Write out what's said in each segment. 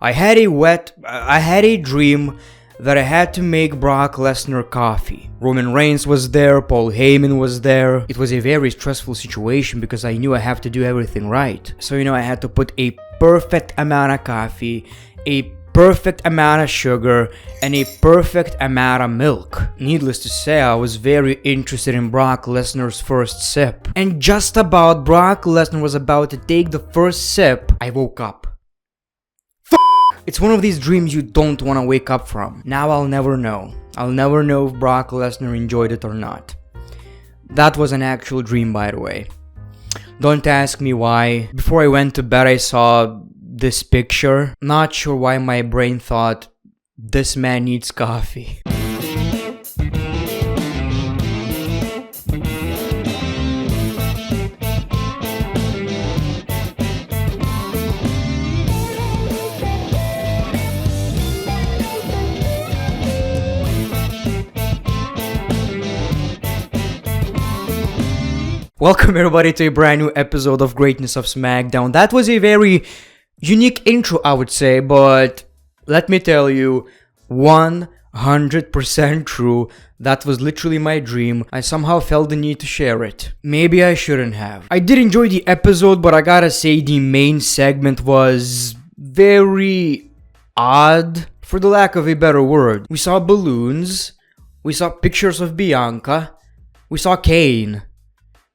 I had a dream that I had to make Brock Lesnar coffee. Roman Reigns was there, Paul Heyman was there. It was a very stressful situation because I knew I have to do everything right. So I had to put a perfect amount of coffee, a perfect amount of sugar, and a perfect amount of milk. Needless to say, I was very interested in Brock Lesnar's first sip. And just about Brock Lesnar was about to take the first sip, I woke up. It's one of these dreams you don't want to wake up from. Now I'll never know. I'll never know if Brock Lesnar enjoyed it or not. That was an actual dream, by the way. Don't ask me why. Before I went to bed, I saw this picture. Not sure why my brain thought, this man needs coffee. Welcome everybody to a brand new episode of Greatness of SmackDown. That was a very unique intro, I would say, but let me tell you, 100% true. That was literally my dream. I somehow felt the need to share it. Maybe I shouldn't have. I did enjoy the episode, but I gotta say the main segment was very odd, for the lack of a better word. We saw balloons, we saw pictures of Bianca, we saw Kane.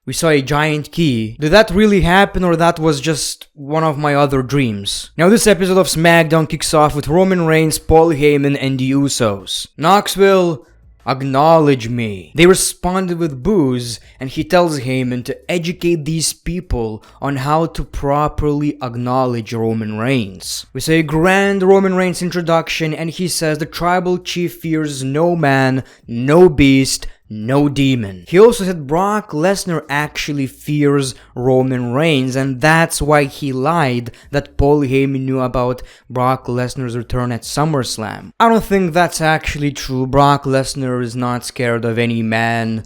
We saw a giant key. Did that really happen, or that was just one of my other dreams? Now this episode of SmackDown kicks off with Roman Reigns, Paul Heyman, and the Usos. Knoxville, acknowledge me. They responded with Boogs, and he tells Heyman to educate these people on how to properly acknowledge Roman Reigns. We see a grand Roman Reigns introduction, and he says the tribal chief fears no man, no beast, no demon. He also said Brock Lesnar actually fears Roman Reigns, and that's why he lied that Paul Heyman knew about Brock Lesnar's return at SummerSlam. I don't think that's actually true. Brock Lesnar is not scared of any man,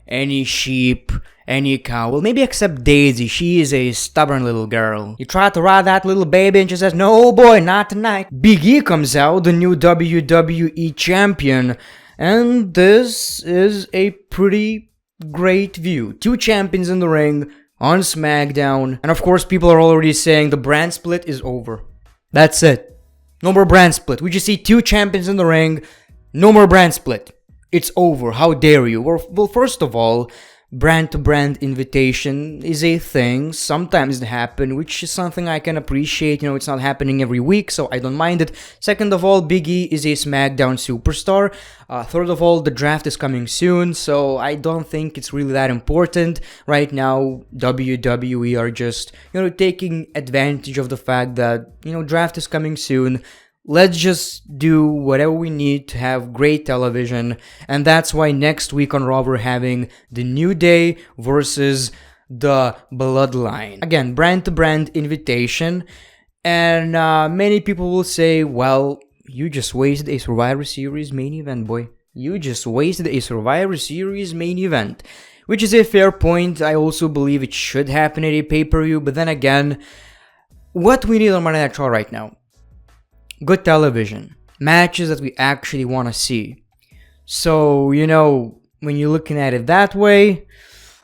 any sheep, any cow. Well, maybe except Daisy. She is a stubborn little girl. You try to ride that little baby and she says, no boy, not tonight. Big E comes out, the new WWE champion. And this is a pretty great view. Two champions in the ring on SmackDown. And of course, people are already saying the brand split is over. That's it. No more brand split. We just see two champions in the ring. No more brand split. It's over. How dare you? Well, first of all, brand-to-brand invitation is a thing. Sometimes it happens, which is something I can appreciate. It's not happening every week, so I don't mind it. Second of all, Big E is a SmackDown superstar. Third of all, the draft is coming soon, so I don't think it's really that important. Right now, WWE are just, taking advantage of the fact that, draft is coming soon. Let's just do whatever we need to have great television, and that's why next week on Raw we're having the New Day versus the Bloodline. Again, brand-to-brand invitation, and many people will say, well, you just wasted a Survivor Series main event, boy. You just wasted a Survivor Series main event. Which is a fair point. I also believe it should happen at a pay-per-view, but then again, what we need on Monday Night Raw right now? Good television. Matches that we actually want to see. So, when you're looking at it that way,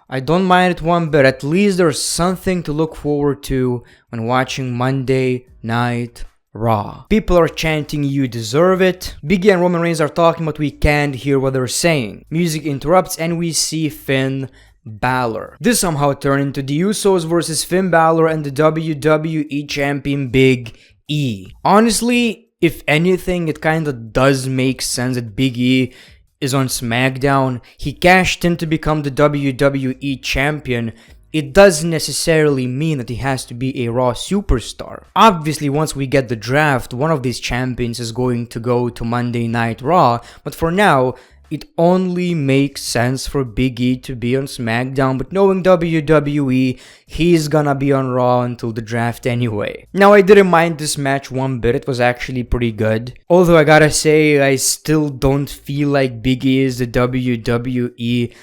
I don't mind it one bit. At least there's something to look forward to when watching Monday Night Raw. People are chanting, you deserve it. Big E and Roman Reigns are talking, but we can't hear what they're saying. Music interrupts and we see Finn Bálor. This somehow turned into the Usos versus Finn Bálor and the WWE Champion Big E. Honestly, if anything, it kinda does make sense that Big E is on SmackDown. He cashed in to become the WWE Champion. It doesn't necessarily mean that he has to be a Raw superstar. Obviously, once we get the draft, one of these champions is going to go to Monday Night Raw, but for now, it only makes sense for Big E to be on SmackDown, but knowing WWE, he's gonna be on Raw until the draft anyway. Now, I didn't mind this match one bit, it was actually pretty good. Although I gotta say, I still don't feel like Big E is the WWE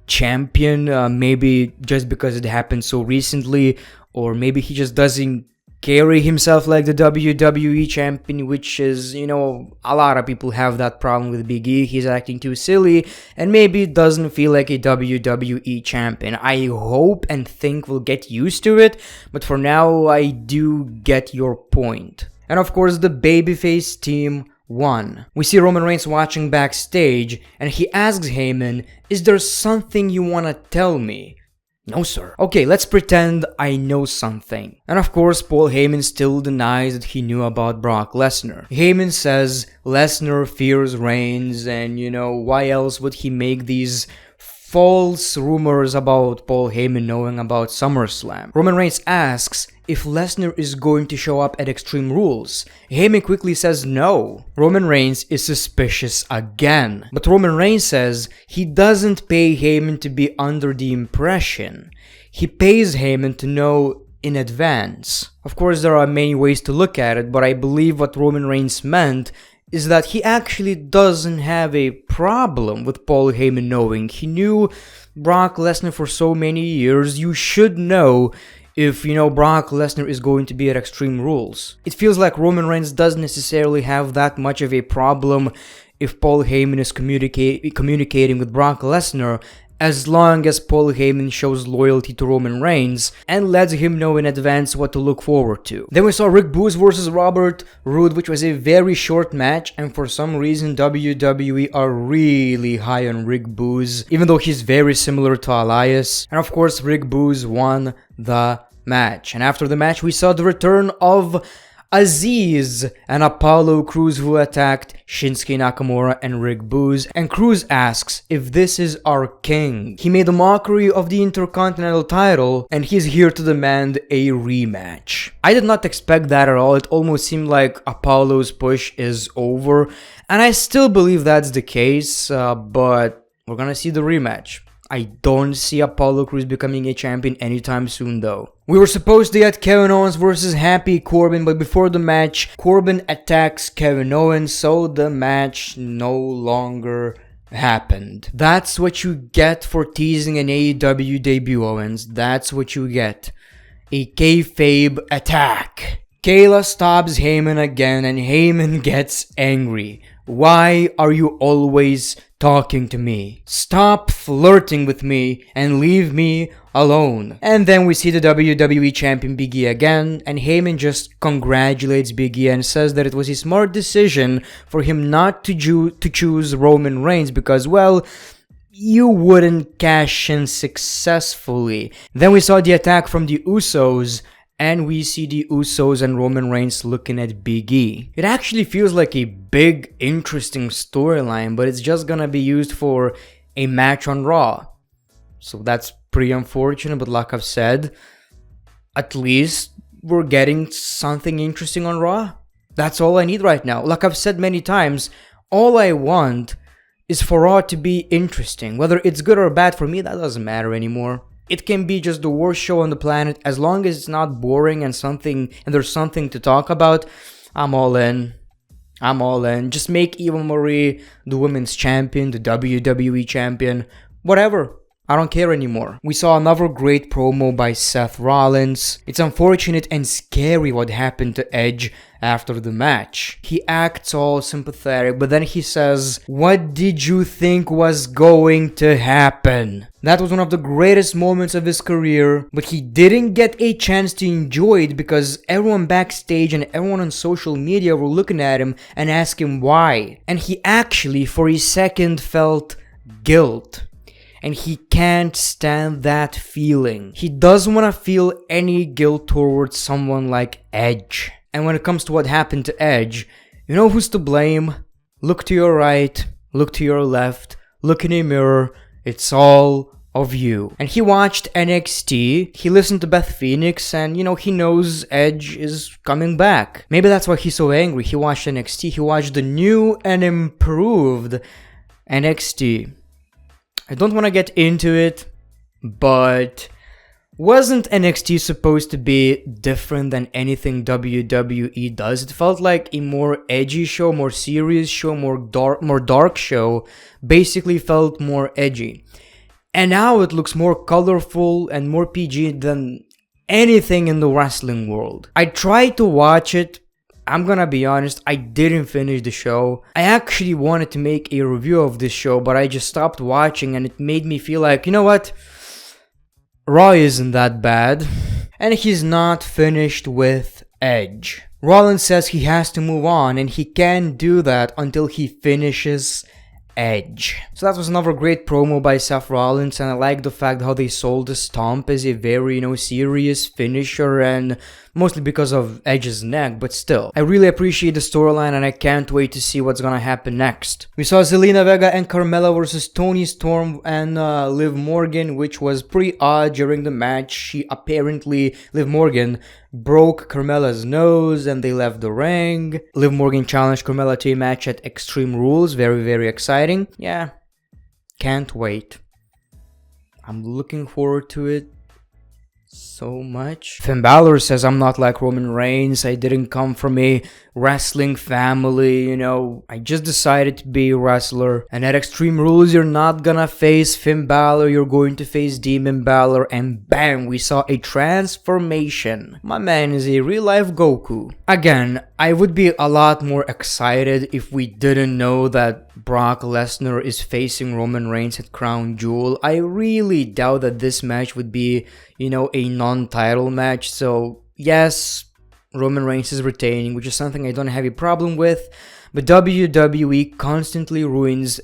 champion, maybe just because it happened so recently, or maybe he just doesn't carry himself like the WWE champion, which is, a lot of people have that problem with Big E. He's acting too silly and maybe doesn't feel like a WWE champion. I hope and think we'll get used to it, but for now, I do get your point. And of course, the babyface team won. We see Roman Reigns watching backstage, and he asks Heyman, "Is there something you wanna tell me?" "No, sir." "Okay, let's pretend I know something." And of course, Paul Heyman still denies that he knew about Brock Lesnar. Heyman says Lesnar fears Reigns, and why else would he make these false rumors about Paul Heyman knowing about SummerSlam? Roman Reigns asks if Lesnar is going to show up at Extreme Rules. Heyman quickly says no. Roman Reigns is suspicious again. But Roman Reigns says he doesn't pay Heyman to be under the impression. He pays Heyman to know in advance. Of course, there are many ways to look at it, but I believe what Roman Reigns meant is that he actually doesn't have a problem with Paul Heyman knowing. He knew Brock Lesnar for so many years. You should know if, Brock Lesnar is going to be at Extreme Rules. It feels like Roman Reigns doesn't necessarily have that much of a problem if Paul Heyman is communicating with Brock Lesnar, as long as Paul Heyman shows loyalty to Roman Reigns and lets him know in advance what to look forward to. Then we saw Rick Boogs versus Robert Roode, which was a very short match, and for some reason WWE are really high on Rick Boogs, even though he's very similar to Elias. And of course, Rick Boogs won the match. And after the match, we saw the return of Azeez and Apollo Crews, who attacked Shinsuke Nakamura and Rick Boogs, and Crews asks if this is our king. He made a mockery of the Intercontinental title, and he's here to demand a rematch. I did not expect that at all. It almost seemed like Apollo's push is over, and I still believe that's the case, but we're gonna see the rematch. I don't see Apollo Crews becoming a champion anytime soon though. We were supposed to get Kevin Owens versus Happy Corbin, but before the match, Corbin attacks Kevin Owens, so the match no longer happened. That's what you get for teasing an AEW debut, Owens. That's what you get. A kayfabe attack. Kayla stops Heyman again, and Heyman gets angry. "Why are you always talking to me? Stop flirting with me and leave me alone." And then we see the WWE Champion Big E again, and Heyman just congratulates Big E and says that it was a smart decision for him not to choose Roman Reigns because, well, you wouldn't cash in successfully. Then we saw the attack from the Usos, and we see the Usos and Roman Reigns looking at Big E. It actually feels like a big, interesting storyline, but it's just gonna be used for a match on Raw. So that's pretty unfortunate, but like I've said, at least we're getting something interesting on Raw. That's all I need right now. Like I've said many times, all I want is for Raw to be interesting. Whether it's good or bad for me, that doesn't matter anymore. It can be just the worst show on the planet, as long as it's not boring and there's something to talk about. I'm all in. Just make Eva Marie the women's champion, the WWE champion, whatever. I don't care anymore. We saw another great promo by Seth Rollins. It's unfortunate and scary what happened to Edge after the match. He acts all sympathetic, but then he says, "What did you think was going to happen?" That was one of the greatest moments of his career, but he didn't get a chance to enjoy it because everyone backstage and everyone on social media were looking at him and asking why. And he actually, for a second, felt guilt. And he can't stand that feeling. He doesn't want to feel any guilt towards someone like Edge. And when it comes to what happened to Edge, you know who's to blame? Look to your right, look to your left, look in a mirror, it's all of you. And he watched NXT, he listened to Beth Phoenix, and he knows Edge is coming back. Maybe that's why he's so angry. He watched NXT, he watched the new and improved NXT. I don't want to get into it, but wasn't NXT supposed to be different than anything WWE does? It felt like a more edgy show, more serious show, more dark show, basically felt more edgy. And now it looks more colorful and more PG than anything in the wrestling world. I tried to watch it. I'm gonna be honest, I didn't finish the show. I actually wanted to make a review of this show, but I just stopped watching and it made me feel like, you know what? Raw isn't that bad. And he's not finished with Edge. Rollins says he has to move on and he can't do that until he finishes Edge. So that was another great promo by Seth Rollins, and I like the fact how they sold the stomp as a very, serious finisher, and mostly because of Edge's neck, but still. I really appreciate the storyline and I can't wait to see what's gonna happen next. We saw Zelina, Vega, and Carmella versus Toni, Storm, and Liv Morgan, which was pretty odd during the match. Liv Morgan broke Carmella's nose and they left the ring. Liv Morgan challenged Carmella to a match at Extreme Rules. Very, very exciting. Yeah, can't wait. I'm looking forward to it so much. Finn Bálor says, I'm not like Roman Reigns. I didn't come from a wrestling family, I just decided to be a wrestler. And at Extreme Rules, you're not gonna face Finn Bálor, you're going to face Demon Bálor, and bam, we saw a transformation. My man is a real-life Goku. Again, I would be a lot more excited if we didn't know that Brock Lesnar is facing Roman Reigns at Crown Jewel. I really doubt that this match would be, a non-title match. So yes, Roman Reigns is retaining, which is something I don't have a problem with, but WWE constantly ruins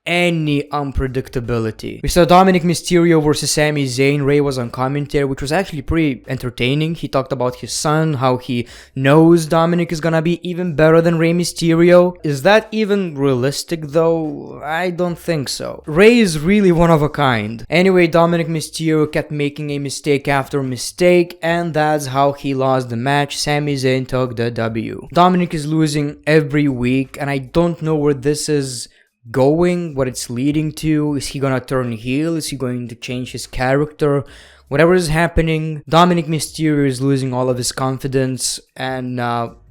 any unpredictability. We saw Dominik, Mysterio versus Sami Zayn. Ray was on commentary, which was actually pretty entertaining. He talked about his son, how he knows Dominik is gonna be even better than Rey Mysterio. Is that even realistic though? I don't think so. Ray is really one of a kind. Anyway, Dominik Mysterio kept making a mistake after mistake, and that's how he lost the match. Sami Zayn took the W. Dominik is losing every week, and I don't know where this is going, what it's leading to. Is he gonna turn heel? Is he going to change his character? Whatever is happening, Dominik Mysterio is losing all of his confidence, and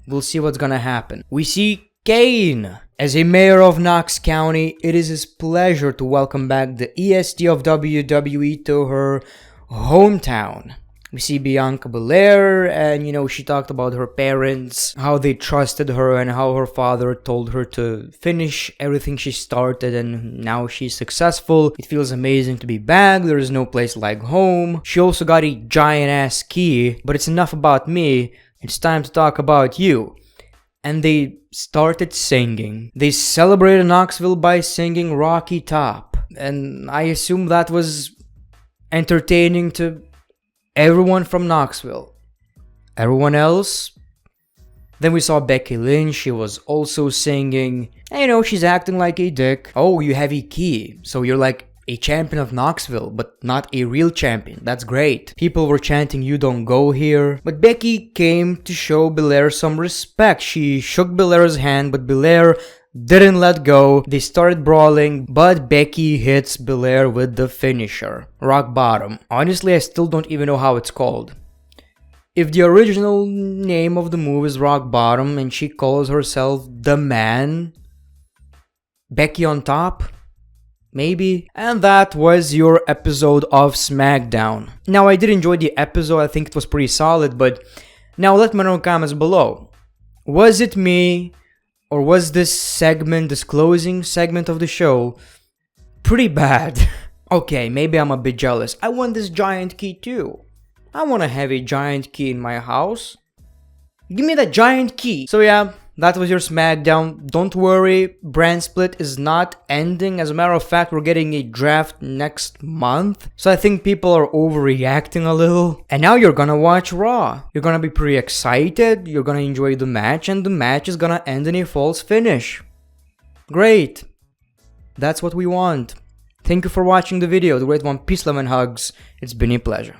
we'll see what's gonna happen. We see Kane. As a mayor of Knox County, it is his pleasure to welcome back the EST of WWE to her hometown. We see Bianca Belair, and she talked about her parents, how they trusted her, and how her father told her to finish everything she started, and now she's successful. It feels amazing to be back. There is no place like home. She also got a giant ass key, but it's enough about me. It's time to talk about you. And they started singing. They celebrated Knoxville by singing Rocky Top, and I assume that was entertaining to everyone from Knoxville. Everyone else? Then we saw Becky Lynch. She was also singing. And she's acting like a dick. Oh, you have a key, so you're like a champion of Knoxville, but not a real champion. That's great. People were chanting, you don't go here. But Becky came to show Belair some respect. She shook Belair's hand, but Belair didn't let go. They started brawling, but Becky hits Belair with the finisher, Rock Bottom. Honestly, I still don't even know how it's called. If the original name of the move is Rock Bottom and she calls herself the Man, Becky on top? Maybe? And that was your episode of SmackDown. Now, I did enjoy the episode. I think it was pretty solid, but now let me know in the comments below. Was it me? Or was this closing segment of the show pretty bad? Okay, maybe I'm a bit jealous. I want this giant key too. I want to have a giant key in my house. Give me that giant key. So yeah, that was your SmackDown. Don't worry, brand split is not ending. As a matter of fact, we're getting a draft next month. So I think people are overreacting a little. And now you're gonna watch Raw. You're gonna be pretty excited. You're gonna enjoy the match. And the match is gonna end in a false finish. Great. That's what we want. Thank you for watching the video. The great one. Peace, love, and hugs. It's been a pleasure.